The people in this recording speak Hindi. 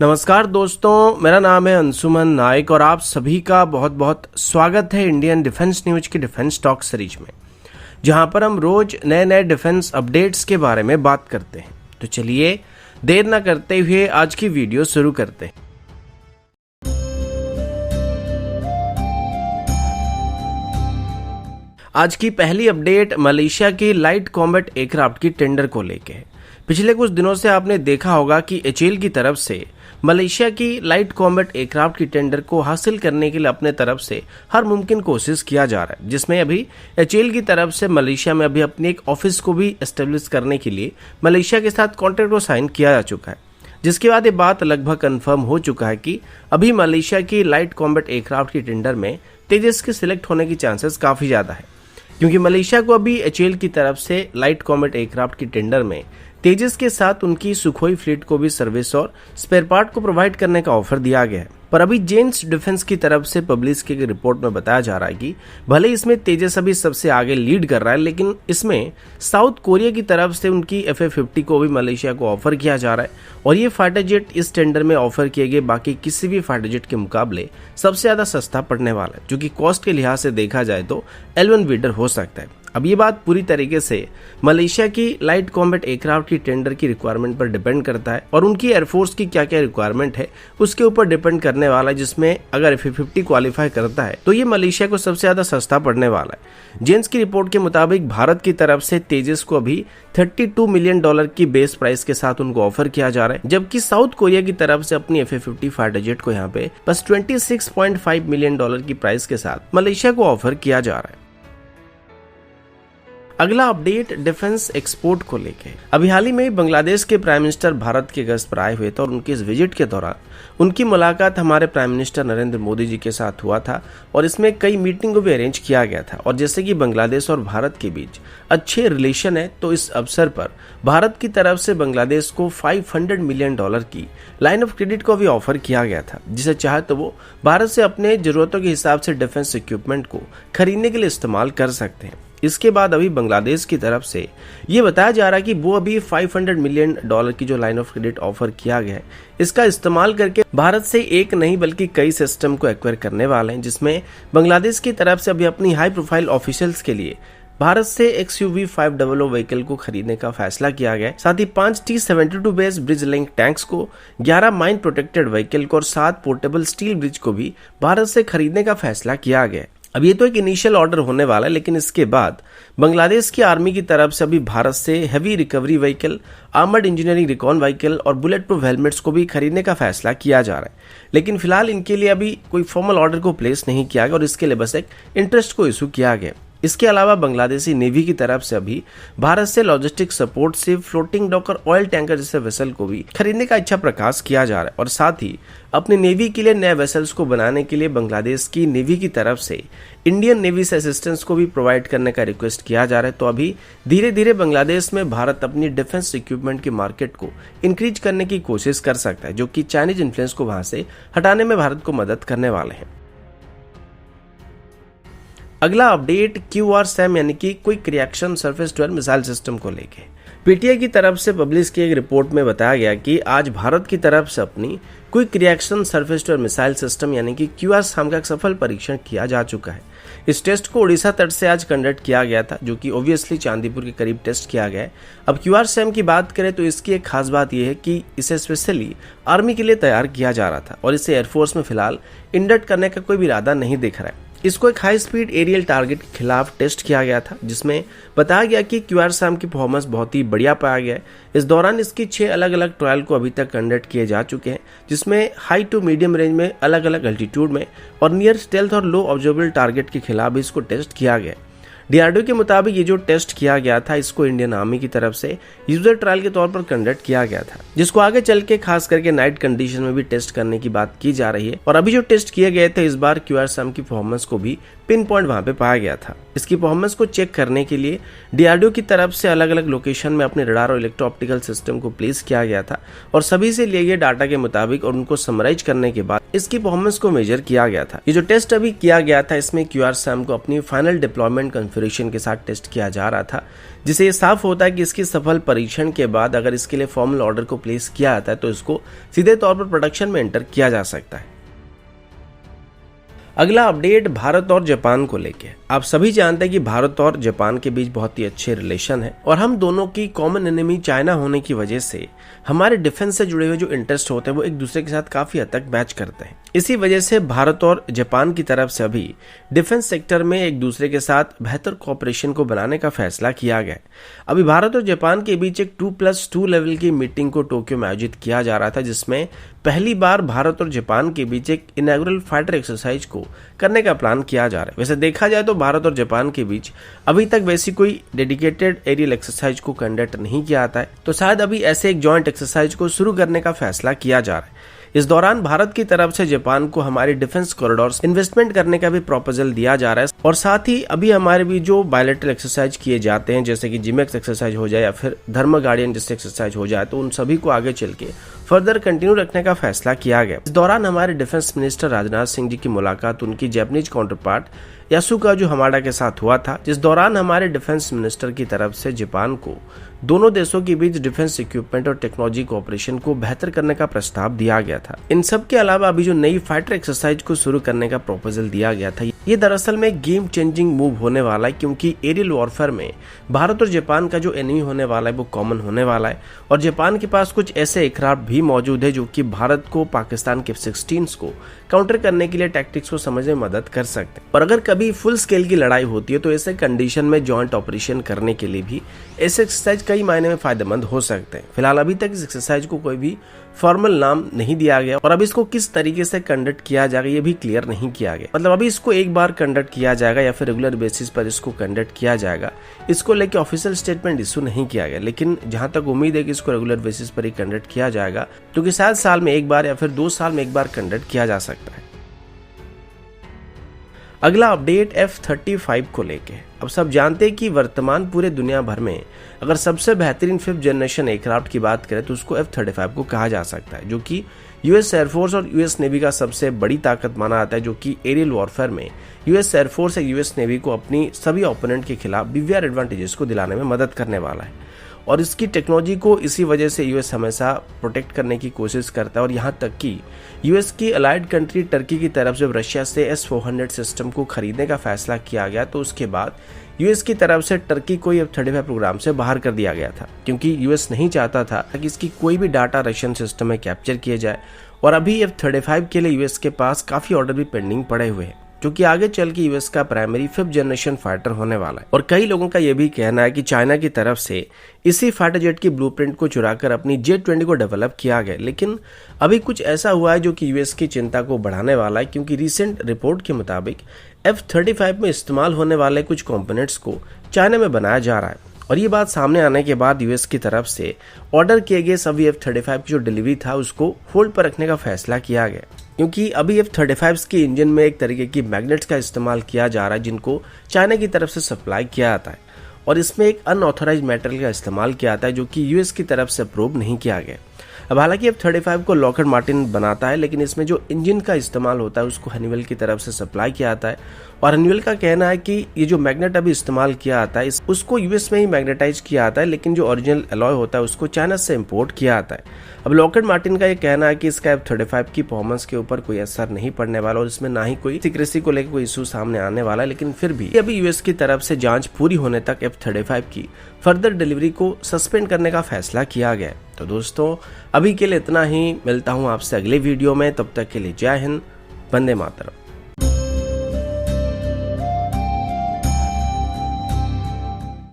नमस्कार दोस्तों, मेरा नाम है अंशुमन नायक और आप सभी का बहुत बहुत स्वागत है इंडियन डिफेंस न्यूज की डिफेंस टॉक सीरीज में, जहां पर हम रोज नए नए डिफेंस अपडेट्स के बारे में बात करते हैं। तो चलिए देर न करते हुए आज की वीडियो शुरू करते हैं। आज की पहली अपडेट मलेशिया की लाइट कॉम्बैट एयरक्राफ्ट की टेंडर को लेके है। पिछले कुछ दिनों से आपने देखा होगा कि एचएएल की तरफ से मलेशिया की लाइट कॉम्बैट एयरक्राफ्ट की टेंडर को हासिल करने के लिए अपने तरफ से हर मुमकिन कोशिश किया जा रहा है, जिसमें अभी एचएएल की तरफ से मलेशिया में अभी अपनी एक ऑफिस को भी एस्टेब्लिश करने के लिए मलेशिया के साथ कॉन्ट्रैक्ट को साइन किया जा चुका है। जिसके बाद ये बात लगभग कंफर्म हो चुका है कि अभी मलेशिया की लाइट कॉम्बैट एयरक्राफ्ट की टेंडर में तेजस के सिलेक्ट होने की चांसेस काफी ज्यादा है, क्योंकि मलेशिया को अभी एचएएल की तरफ से लाइट कॉम्बैट एयरक्राफ्ट की टेंडर में तेजस के साथ उनकी सुखोई फ्लीट को भी सर्विस और स्पेयर पार्ट को प्रोवाइड करने का ऑफर दिया गया है। पर अभी जेन्स डिफेंस की तरफ से पब्लिश की गई रिपोर्ट में बताया जा रहा है कि भले इसमें तेजस अभी सबसे आगे लीड कर रहा है, लेकिन इसमें साउथ कोरिया की तरफ से उनकी FA-50 को भी मलेशिया को ऑफर किया जा रहा है और ये फाइटर जेट इस टेंडर में ऑफर किए गए बाकी किसी भी फाइटर जेट के मुकाबले सबसे ज्यादा सस्ता पड़ने वाला है, जो कि कॉस्ट के लिहाज से देखा जाए तो L1 बिल्डर हो सकता है। अब ये बात पूरी तरीके से मलेशिया की लाइट कॉम्बैट एयरक्राफ्ट की टेंडर की रिक्वायरमेंट पर डिपेंड करता है और उनकी एयरफोर्स की क्या क्या रिक्वायरमेंट है उसके ऊपर डिपेंड करने वाला है, जिसमें अगर FA-50 क्वालिफाई करता है तो ये मलेशिया को सबसे ज्यादा सस्ता पड़ने वाला है। जेन्स की रिपोर्ट के मुताबिक भारत की तरफ से तेजस को अभी $32 मिलियन की बेस प्राइस के साथ उनको ऑफर किया जा रहा है, जबकि साउथ कोरिया की तरफ से अपनी FA-50 फाइटर जेट को यहाँ पे बस $26.5 मिलियन की प्राइस के साथ मलेशिया को ऑफर किया जा रहा है। अगला अपडेट डिफेंस एक्सपोर्ट को लेके। अभी हाल ही में बांग्लादेश के प्राइम मिनिस्टर भारत के गस्त पर आए हुए थे और उनके इस विजिट के दौरान उनकी मुलाकात हमारे प्राइम मिनिस्टर नरेंद्र मोदी जी के साथ हुआ था और इसमें कई मीटिंग को भी अरेंज किया गया था। और जैसे कि बांग्लादेश और भारत के बीच अच्छे रिलेशन है, तो इस अवसर पर भारत की तरफ से बांग्लादेश को $500 मिलियन की लाइन ऑफ क्रेडिट को भी ऑफर किया गया था, जिसे चाहे तो वो भारत से अपने जरूरतों के हिसाब से डिफेंस इक्विपमेंट को खरीदने के लिए इस्तेमाल कर सकते हैं। इसके बाद अभी बांग्लादेश की तरफ से ये बताया जा रहा है कि वो अभी $500 मिलियन की जो लाइन ऑफ क्रेडिट ऑफर किया गया है, इसका इस्तेमाल करके भारत से एक नहीं बल्कि कई सिस्टम को एक्वायर करने वाले हैं, जिसमें बांग्लादेश की तरफ से अभी अपनी हाई प्रोफाइल ऑफिशियल्स के लिए भारत से XUV-500 व्हीकल को खरीदने का फैसला किया गया। साथ ही 5 T-72 base bridge link tanks को, 11 माइन प्रोटेक्टेड व्हीकल को और 7 पोर्टेबल स्टील ब्रिज को भी भारत से खरीदने का फैसला किया गया। अब ये तो एक इनिशियल ऑर्डर होने वाला है, लेकिन इसके बाद बांग्लादेश की आर्मी की तरफ से अभी भारत से heavy recovery vehicle, armoured engineering recon vehicle और बुलेट प्रूफ हेलमेट्स को भी खरीदने का फैसला किया जा रहा है। लेकिन फिलहाल इनके लिए अभी कोई फॉर्मल ऑर्डर को प्लेस नहीं किया गया और इसके लिए बस एक इंटरेस्ट को इशू किया गया। इसके अलावा बांग्लादेशी नेवी की तरफ से अभी भारत से लॉजिस्टिक सपोर्ट से फ्लोटिंग डॉक और ऑयल टैंकर जैसे वेसल को भी खरीदने का इच्छा प्रकाश किया जा रहा है और साथ ही अपने नेवी के लिए नए वेसल्स को बनाने के लिए बांग्लादेश की नेवी की तरफ से इंडियन नेवी से असिस्टेंस को भी प्रोवाइड करने का रिक्वेस्ट किया जा रहा है। तो अभी धीरे धीरे बांग्लादेश में भारत अपनी डिफेंस इक्विपमेंट की मार्केट को इंक्रीज करने की कोशिश कर सकता है, जो कि चाइनीज इन्फ्लुएंस को वहां से हटाने में भारत को मदद करने वाले हैं। अगला अपडेट QRSAM यानी कि quick reaction surface to air missile system को लेके। पीटीआई की तरफ से पब्लिश की एक रिपोर्ट में बताया गया कि आज भारत की तरफ से अपनी quick reaction surface to air missile system यानी कि QRSAM का सफल परीक्षण किया जा चुका है। इस टेस्ट को उड़ीसा तट से आज कंडक्ट किया गया था, जो कि ऑब्वियसली चांदीपुर के करीब टेस्ट किया गया है। अब QRSAM की बात करें तो इसकी एक खास बात यह है कि इसे स्पेशली आर्मी के लिए तैयार किया जा रहा था और इसे एयरफोर्स में फिलहाल इंडक्ट करने का कोई भी इरादा नहीं दिख रहा है। इसको एक हाई स्पीड एरियल टारगेट के खिलाफ टेस्ट किया गया था, जिसमें बताया गया कि QRSAM की परफॉर्मेंस बहुत ही बढ़िया पाया गया है। इस दौरान इसकी 6 अलग अलग ट्रायल को अभी तक कंडक्ट किए जा चुके हैं, जिसमें हाई टू मीडियम रेंज में अलग अलग अल्टीट्यूड में और नियर स्टेल्थ और लो ऑब्जर्वेबल टारगेट के खिलाफ भी इसको टेस्ट किया गया। DRDO के मुताबिक ये जो टेस्ट किया गया था, इसको इंडियन आर्मी की तरफ से यूजर ट्रायल के तौर पर कंडक्ट किया गया था, जिसको आगे चल के खास करके नाइट कंडीशन में भी टेस्ट करने की बात की जा रही है। और अभी जो टेस्ट किए गए थे, इस बार QRSAM की परफॉर्मेंस को भी पिन पॉइंट वहां पे पाया गया था। इसकी परफॉर्मेंस को चेक करने के लिए DRDO की तरफ से अलग अलग लोकेशन में अपने रडार और इलेक्ट्रो ऑप्टिकल सिस्टम को प्लेस किया गया था और सभी से लिए गए डाटा के मुताबिक और उनको समराइज करने के बाद इसकी परफॉर्मेंस को मेजर किया गया था। ये जो टेस्ट अभी किया गया था, इसमें QRSAM को अपनी फाइनल डिप्लॉयमेंट कॉन्फ़िगरेशन के साथ टेस्ट किया जा रहा था, जिससे ये साफ होता है कि इसकी सफल परीक्षण के बाद अगर इसके लिए फॉर्मल ऑर्डर को प्लेस किया जाता है तो इसको सीधे तौर पर प्रोडक्शन में एंटर किया जा सकता है। अगला अपडेट भारत और जापान को लेके। आप सभी जानते हैं कि भारत और जापान के बीच बहुत ही अच्छे रिलेशन है और हम दोनों की कॉमन एनिमी चाइना होने की वजह से हमारे डिफेंस से जुड़े हुए जो इंटरेस्ट होते हैं वो एक दूसरे के साथ काफी हद तक मैच करते हैं। इसी वजह से भारत और जापान की तरफ से अभी डिफेंस सेक्टर में एक दूसरे के साथ बेहतर कोऑपरेशन को बनाने का फैसला किया गया। अभी भारत और जापान के बीच एक 2+2 लेवल की मीटिंग को टोक्यो में आयोजित किया जा रहा था, जिसमें पहली बार भारत और जापान के बीच एक इनॉग्रल फाइटर एक्सरसाइज को करने का प्लान किया जा रहा है। वैसे देखा जाए तो भारत और जापान के बीच अभी तक वैसी कोई डेडिकेटेड एरियल एक्सरसाइज को कंडक्ट नहीं किया जाता है, तो शायद अभी ऐसे एक जॉइंट एक्सरसाइज को शुरू करने का फैसला किया जा रहा है। इस दौरान भारत की तरफ से जापान को हमारे डिफेंस कॉरिडोर्स इन्वेस्टमेंट करने का भी प्रपोजल दिया जा रहा है और साथ ही अभी हमारे भी जो बायलैटरल एक्सरसाइज किए जाते हैं जैसे कि जिमेक्स एक्सरसाइज हो जाए या फिर धर्म गार्डियन जैसे एक्सरसाइज हो जाए तो उन सभी को आगे चल के फर्दर कंटिन्यू रखने का फैसला किया गया। इस दौरान हमारे डिफेंस मिनिस्टर राजनाथ सिंह जी की मुलाकात उनकी जापानीज काउंटर पार्ट यासुकाज़ु हमाडा के साथ हुआ था, जिस दौरान हमारे डिफेंस मिनिस्टर की तरफ से जापान को दोनों देशों के बीच डिफेंस इक्विपमेंट और टेक्नोलॉजी कोऑपरेशन को बेहतर करने का प्रस्ताव दिया गया था। इन सब के अलावा अभी जो नई फाइटर एक्सरसाइज को शुरू करने का प्रपोजल दिया गया था, ये दरअसल में गेम चेंजिंग मूव होने वाला है, क्योंकि एरियल वॉरफेयर में भारत और जापान का जो एनिमी होने वाला है वो कॉमन होने वाला है और जापान के पास कुछ ऐसे एयरक्राफ्ट भी मौजूद है जो कि भारत को पाकिस्तान के F-16 को काउंटर करने के लिए टैक्टिक्स को समझने में मदद कर सकते हैं। और अगर कभी फुल स्केल की लड़ाई होती है तो ऐसे कंडीशन में जॉइंट ऑपरेशन करने के लिए भी ऐसे एक्सरसाइज कई मायने में फायदेमंद हो सकते हैं। फिलहाल अभी तक इस एक्सरसाइज को कोई भी फॉर्मल नाम नहीं दिया गया और अब इसको किस तरीके से कंडक्ट किया जाएगा ये भी क्लियर नहीं किया गया। मतलब अभी इसको एक बार कंडक्ट किया जाएगा या फिर रेगुलर बेसिस पर इसको कंडक्ट किया जाएगा, इसको लेके ऑफिशियल स्टेटमेंट इशू नहीं किया गया। लेकिन जहां तक उम्मीद है कि इसको रेगुलर बेसिस पर ही कंडक्ट किया जाएगा, क्योंकि शायद साल में एक बार या फिर 2 साल में एक बार कंडक्ट किया जा सकता है। अगला अपडेट F-35 को लेके। अब सब जानते हैं कि वर्तमान पूरे दुनिया भर में अगर सबसे बेहतरीन 5th जनरेशन एयरक्राफ्ट की बात करें तो उसको F-35 को कहा जा सकता है, जो कि यूएस एयरफोर्स और यूएस नेवी का सबसे बड़ी ताकत माना जाता है, जो कि एरियल वॉरफेयर में यूएस एयरफोर्स या यूएस नेवी को अपनी सभी ओपोनेंट के खिलाफ बीवीआर एडवांटेजेस को दिलाने में मदद करने वाला है। और इसकी टेक्नोलॉजी को इसी वजह से यूएस हमेशा प्रोटेक्ट करने की कोशिश करता है और यहाँ तक कि यूएस की अलाइड कंट्री टर्की की तरफ जब रशिया से S-400 सिस्टम को खरीदने का फैसला किया गया तो उसके बाद यूएस की तरफ से टर्की को F-35 प्रोग्राम से बाहर कर दिया गया था, क्योंकि यूएस नहीं चाहता था कि इसकी कोई भी डाटा रशियन सिस्टम में कैप्चर किए जाए। और अभी F-35 के लिए यूएस के पास काफी ऑर्डर भी पेंडिंग पड़े हुए हैं, जो कि आगे चल के यूएस का प्राइमरी 5th जनरेशन फाइटर होने वाला है। और कई लोगों का यह भी कहना है कि चाइना की तरफ से इसी फाइटर जेट की ब्लूप्रिंट को चुराकर अपनी J-20 को डेवलप किया गया। लेकिन अभी कुछ ऐसा हुआ है जो कि यूएस की चिंता को बढ़ाने वाला है, क्योंकि रिसेंट रिपोर्ट के मुताबिक F-35 में इस्तेमाल होने वाले कुछ कंपोनेंट्स को चाइना में बनाया जा रहा है। और ये बात सामने आने के बाद यूएस की तरफ से ऑर्डर किए गए सभी F-35 की जो डिलीवरी था उसको होल्ड पर रखने का फैसला किया गया, क्योंकि अभी F-35 के इंजन में एक तरीके की मैग्नेट्स का इस्तेमाल किया जा रहा है जिनको चाइना की तरफ से सप्लाई किया जाता है और इसमें एक अनऑथराइज्ड मेटेरियल का इस्तेमाल किया जाता है जो कि यूएस की तरफ से अप्रूव नहीं किया गया। अब हालांकि F-35 को लॉकहीड मार्टिन बनाता है, लेकिन इसमें जो इंजन का इस्तेमाल होता है उसको हनीवेल की तरफ से सप्लाई किया जाता है और हनीवेल का कहना है कि ये जो मैग्नेट अभी इस्तेमाल किया जाता है उसको यूएस में ही मैग्नेटाइज किया जाता है, लेकिन जो ओरिजिनल अलॉय होता है उसको चाइना से इम्पोर्ट किया जाता है। अब लॉकहीड मार्टिन का ये कहना है कि इसका F-35 की परफॉर्मेंस के ऊपर कोई असर नहीं पड़ने वाला और इसमें ना ही कोई सीक्रेसी को लेकर कोई इशू सामने आने वाला है। लेकिन फिर भी अभी यूएस की तरफ से जांच पूरी होने तक F-35 की फर्दर डिलीवरी को सस्पेंड करने का फैसला किया गया है। तो दोस्तों अभी के लिए इतना ही, मिलता हूँ आपसे अगले वीडियो में, तब तक के लिए जय हिंद, वंदे मातरम।